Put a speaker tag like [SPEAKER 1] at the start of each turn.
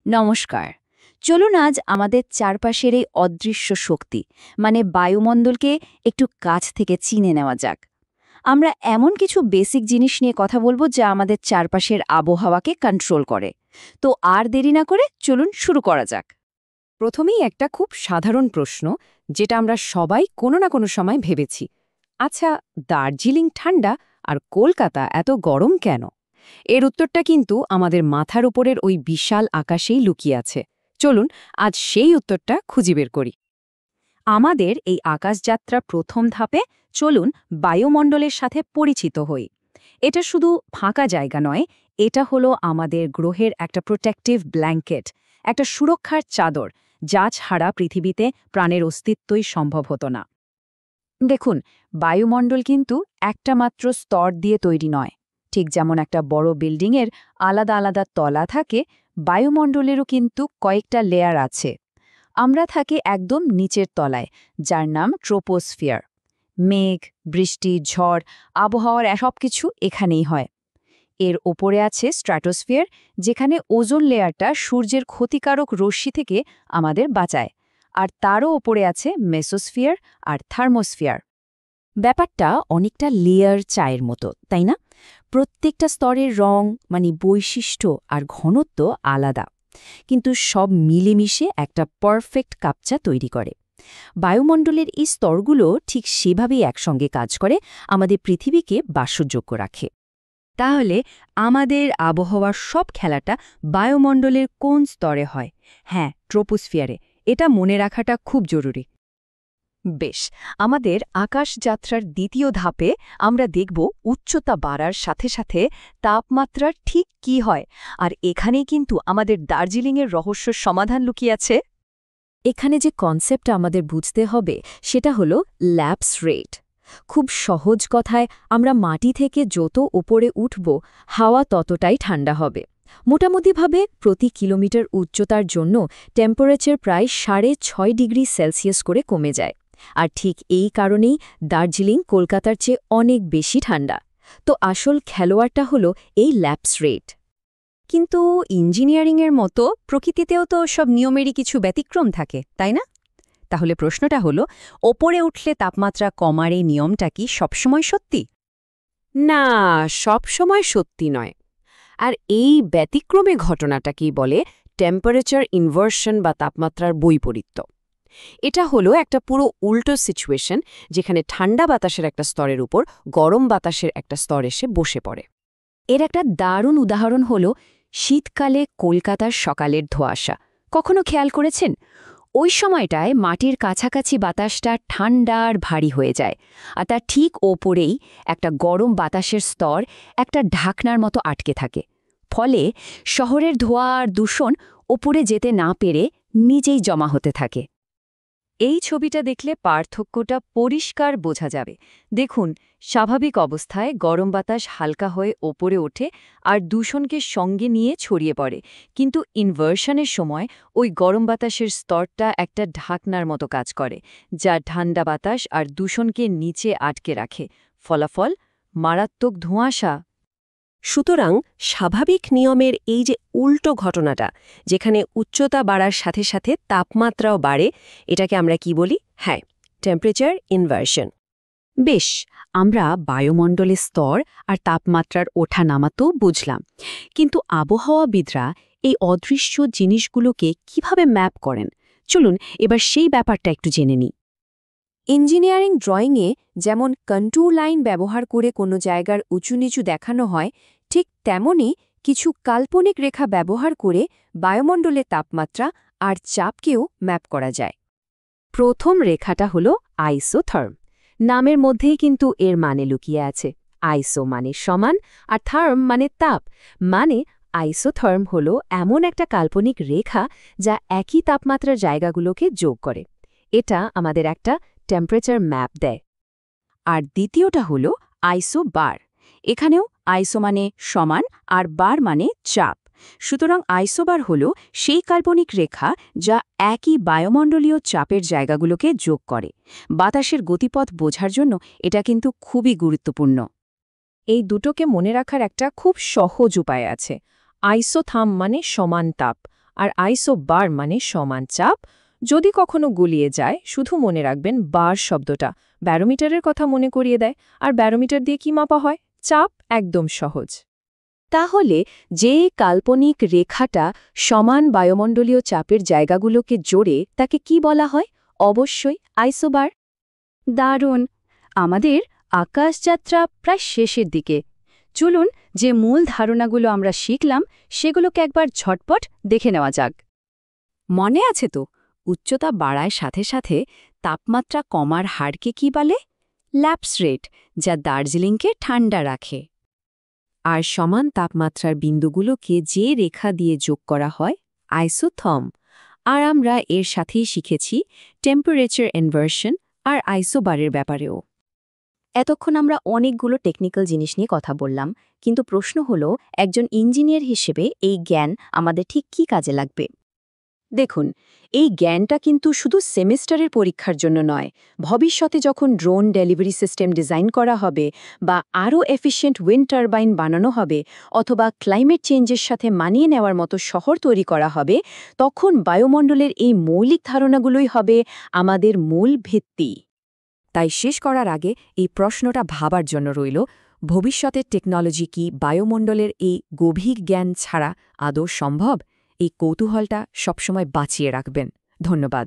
[SPEAKER 1] নমস্কার। চলুন আজ আমাদের চারপাশের এই অদৃশ্য শক্তি মানে বায়ুমণ্ডলকে একটু কাছ থেকে চিনে নেওয়া যাক। আমরা এমন কিছু বেসিক জিনিস নিয়ে কথা বলবো যা আমাদের চারপাশের আবহাওয়াকে কন্ট্রোল করে। তো আর দেরি না করে চলুন শুরু করা যাক।
[SPEAKER 2] প্রথমেই একটা খুব সাধারণ প্রশ্ন, যেটা আমরা সবাই কোনো না কোনো সময় ভেবেছি। আচ্ছা, দার্জিলিং ঠান্ডা আর কলকাতা এত গরম কেন? এর উত্তরটা কিন্তু আমাদের মাথার উপরের ওই বিশাল আকাশেই লুকিয়ে আছে। চলুন আজ সেই উত্তরটা খুঁজে বের করি। আমাদের এই আকাশযাত্রা প্রথম ধাপে চলুন বায়ুমণ্ডলের সাথে পরিচিত হই। এটা শুধু ফাঁকা জায়গা নয়, এটা হলো আমাদের গ্রহের একটা প্রোটেক্টিভ ব্ল্যাঙ্কেট, একটা সুরক্ষার চাদর, যা ছাড়া পৃথিবীতে প্রাণের অস্তিত্বই সম্ভব হতো না। দেখুন, বায়ুমণ্ডল কিন্তু একটা মাত্র স্তর দিয়ে তৈরি নয়। ঠিক যেমন একটা বড় বিল্ডিংয়ের আলাদা আলাদা তলা থাকে, বায়ুমণ্ডলেরও কিন্তু কয়েকটা লেয়ার আছে। আমরা থাকি একদম নিচের তলায়, যার নাম ট্রোপোস্ফিয়ার। মেঘ, বৃষ্টি, ঝড়, আবহাওয়ার সব কিছু এখানেই হয়। এর ওপরে আছে স্ট্র্যাটোস্ফিয়ার, যেখানে ওজোন লেয়ারটা সূর্যের ক্ষতিকারক রশ্মি থেকে আমাদের বাঁচায়। আর তারও ওপরে আছে মেসোস্ফিয়ার আর থার্মোস্ফিয়ার। ব্যাপারটা অনেকটা লেয়ার চায়ের মতো, তাই না? প্রত্যেকটা স্তরের রং মানে বৈশিষ্ট্য আর ঘনত্ব আলাদা, কিন্তু সব মিলেমিশে একটা পারফেক্ট কাপচা তৈরি করে। বায়ুমণ্ডলের এই স্তরগুলো ঠিক সেভাবেই একসঙ্গে কাজ করে, আমাদের পৃথিবীকে বাসযোগ্য রাখে। তাহলে আমাদের আবহাওয়ার সব খেলাটা বায়ুমণ্ডলের কোন স্তরে হয়? হ্যাঁ, ট্রোপোস্ফিয়ারে। এটা মনে রাখাটা খুব জরুরি। বেশ, আমাদের আকাশযাত্রার দ্বিতীয় ধাপে আমরা দেখব উচ্চতা বাড়ার সাথে সাথে তাপমাত্রার ঠিক কি হয়, আর এখানেই কিন্তু আমাদের দার্জিলিংয়ের রহস্যের সমাধান লুকিয়ে আছে। এখানে যে কনসেপ্টটা আমাদের বুঝতে হবে সেটা হলো ল্যাপস রেট। খুব সহজ কথায়, আমরা মাটি থেকে যত উপরে উঠব, হাওয়া ততটাই ঠান্ডা হবে। মোটামুটিভাবে প্রতি কিলোমিটার উচ্চতার জন্য টেম্পারেচার প্রায় 6.5 ডিগ্রি সেলসিয়াস করে কমে যায়। আর ঠিক এই কারণেই দার্জিলিং কলকাতার চেয়ে অনেক বেশি ঠান্ডা। তো আসল খেলোয়াড়টা হলো এই ল্যাপস রেট। কিন্তু ইঞ্জিনিয়ারিংয়ের মতো প্রকৃতিতেও তো সব নিয়মেরই কিছু ব্যতিক্রম থাকে, তাই না? তাহলে প্রশ্নটা হলো, ওপরে উঠলে তাপমাত্রা কমার এই নিয়মটা কি সবসময় সত্যি? না, সবসময় সত্যি নয়। আর এই ব্যতিক্রমে ঘটনাটাকেই বলে টেম্পারেচার ইনভার্সন বা তাপমাত্রার বৈপরীত্য। এটা হলো একটা পুরো উল্টো সিচুয়েশন, যেখানে ঠান্ডা বাতাসের একটা স্তরের উপর গরম বাতাসের একটা স্তর এসে বসে পড়ে। এর একটা দারুণ উদাহরণ হলো শীতকালে কলকাতার সকালের ধোঁয়াশা। কখনো খেয়াল করেছেন? ওই সময়টায় মাটির কাছাকাছি বাতাসটা ঠান্ডা আর ভারী হয়ে যায়, আর তার ঠিক ওপরেই একটা গরম বাতাসের স্তর একটা ঢাকনার মতো আটকে থাকে। ফলে শহরের ধোঁয়া আর দূষণ ওপরে যেতে না পেরে নিচেই জমা হতে থাকে। এই ছবিটা দেখলে পার্থক্যটা পরিষ্কার বোঝা যাবে। দেখুন, স্বাভাবিক অবস্থায় গরম বাতাস হালকা হয়ে ওপরে ওঠে আর দূষণকে সঙ্গে নিয়ে ছড়িয়ে পড়ে, কিন্তু ইনভার্সনের সময় ওই গরম বাতাসের স্তরটা একটা ঢাকনার মতো কাজ করে, যা ঠান্ডা বাতাস আর দূষণকে নিচে আটকে রাখে। ফলাফল মারাত্মক ধোঁয়াশা। সুতরাং স্বাভাবিক নিয়মের এই যে উল্টো ঘটনাটা, যেখানে উচ্চতা বাড়ার সাথে সাথে তাপমাত্রাও বাড়ে, এটাকে আমরা কি বলি? হ্যাঁ, টেম্পারেচার ইনভার্সন। বেশ, আমরা বায়ুমণ্ডলের স্তর আর তাপমাত্রার ওঠানামা তো বুঝলাম, কিন্তু আবহাওয়াবিদরা এই অদৃশ্য জিনিসগুলোকে কিভাবে ম্যাপ করেন? চলুন এবার সেই ব্যাপারটা একটু জেনে নিই। ইঞ্জিনিয়ারিং ড্রয়িংয়ে যেমন কন্ট্যুর লাইন ব্যবহার করে কোনো জায়গার উঁচু নিচু দেখানো হয়, ঠিক তেমনই কিছু কাল্পনিক রেখা ব্যবহার করে বায়ুমণ্ডলের তাপমাত্রা আর চাপকেও ম্যাপ করা যায়। প্রথম রেখাটা হল আইসোথার্ম। নামের মধ্যেই কিন্তু এর মানে লুকিয়ে আছে। আইসো মানে সমান, আর থার্ম মানে তাপ। মানে আইসোথার্ম হল এমন একটা কাল্পনিক রেখা যা একই তাপমাত্রার জায়গাগুলোকে যোগ করে। এটা আমাদের একটা টেম্পারেচার ম্যাপ দেয়। আর দ্বিতীয়টা হল আইসো বার। এখানেও আইসো মানে সমান আর বার মানে চাপ। সুতরাং আইসোবার হল সেই কাল্পনিক রেখা যা একই বায়ুমণ্ডলীয় চাপের জায়গাগুলোকে যোগ করে। বাতাসের গতিপথ বোঝার জন্য এটা কিন্তু খুবই গুরুত্বপূর্ণ। এই দুটোকে মনে রাখার একটা খুব সহজ উপায় আছে। আইসোথার্ম মানে সমান তাপ, আর আইসোবার মানে সমান চাপ। যদি কখনো গুলিয়ে যায় শুধু মনে রাখবেন বার শব্দটা ব্যারোমিটারের কথা মনে করিয়ে দেয়। আর ব্যারোমিটার দিয়ে কি মাপা হয়? চাপ। একদম সহজ।
[SPEAKER 1] তাহলে যে কাল্পনিক রেখাটা সমান বায়ুমণ্ডলীয় চাপের জায়গাগুলোকে জোড়ে তাকে কি বলা হয়? অবশ্যই আইসোবার। দারুণ! আমাদের আকাশযাত্রা প্রায় শেষের দিকে। চলুন যে মূল ধারণাগুলো আমরা শিখলাম সেগুলোকে একবার ঝটপট দেখে নেওয়া যাক। মনে আছে তো, উচ্চতা বাড়ায় সাথে সাথে তাপমাত্রা কমার হারকে কি বলে? ল্যাপস রেট, যা দার্জিলিংকে ঠান্ডা রাখে।
[SPEAKER 2] আর সমান তাপমাত্রার বিন্দুগুলোকে যে রেখা দিয়ে যোগ করা হয় আইসোথর্ম। আর আমরা এর সাথেই শিখেছি টেম্পারেচার ইনভার্সন আর আইসোবারের ব্যাপারেও।
[SPEAKER 1] এতক্ষণ আমরা অনেকগুলো টেকনিক্যাল জিনিস নিয়ে কথা বললাম, কিন্তু প্রশ্ন হলো একজন ইঞ্জিনিয়ার হিসেবে এই জ্ঞান আমাদের ঠিক কী কাজে লাগবে? দেখুন, এই জ্ঞানটা কিন্তু শুধু সেমিস্টারের পরীক্ষার জন্য নয়। ভবিষ্যতে যখন ড্রোন ডেলিভারি সিস্টেম ডিজাইন করা হবে, বা আরও এফিশিয়েন্ট উইন্ড টারবাইন বানানো হবে, অথবা ক্লাইমেট চেঞ্জের সাথে মানিয়ে নেওয়ার মতো শহর তৈরি করা হবে, তখন বায়ুমণ্ডলের এই মৌলিক ধারণাগুলোই হবে আমাদের মূল ভিত্তি।
[SPEAKER 2] তাই শেষ করার আগে এই প্রশ্নটা ভাবার জন্য রইল, ভবিষ্যতের টেকনোলজি কি বায়ুমণ্ডলের এই গভীর জ্ঞান ছাড়া আদৌ সম্ভব? এই কৌতূহলটা সবসময় বাঁচিয়ে রাখবেন। ধন্যবাদ।